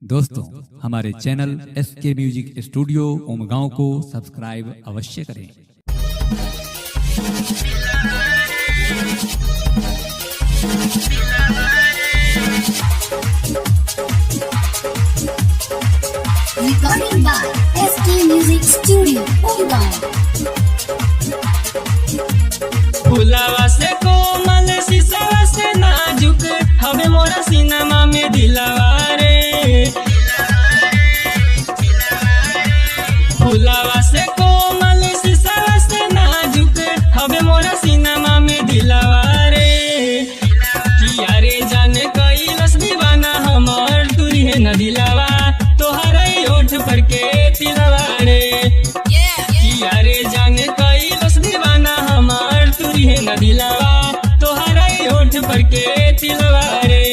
दोस्तों, हमारे channel SK music studio Umgaon को सब्सक्राइब अवश्य करें। Recording by SK Music Studio, Umgaon. फुलावा से कोमल शीशावा से नाजुक हवे मोरा सिनेमा में दिलावा रे। फुलावा से कोमल शीशावा से नाजुक हवे मोरा सिनेमा में दिलावा रे। किया रे जाने कैलस दीवाना हमर तुरी है न दिलावा तोहरे ओठ पर के तिलवा रे। किया रे जाने कैलस दीवाना हमर तुरी है न दिलावा तोहरे ओठ पर के तिलवा रे।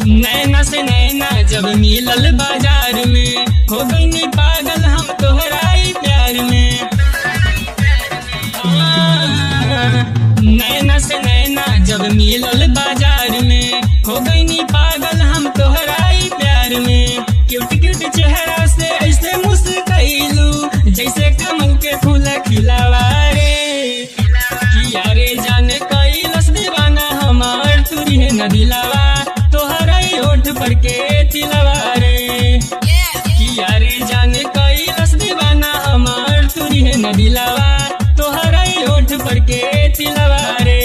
नैना से नैना जब मिलल बाजार में हो गई पागल हम तोहराई प्यार में। नैना से नैना जब मिलल बाजार में हो गई पागल हम तोहराई प्यार में। क्यूट क्यूट चेहरा से ऐसे मुस्कैलू जैसे कमल के फूल खिलावा रे। किया रे जाने कैलस दीवाना हमार तुरी है न दिलावा तोहरे ओठ पर के तिलवा रे। किया रे जाने कैलस दीवाना हमार तुरी है न दिलावा तोहरे ओठ पर के तिलवा रे।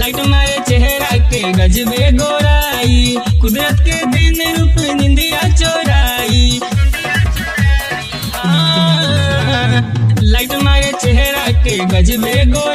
लाइट मारे चेहरा के गजबे गोराई कुदरत के दिन रूप निंदिया चोराई। लाइट मारे चेहरा के गजबे गोराई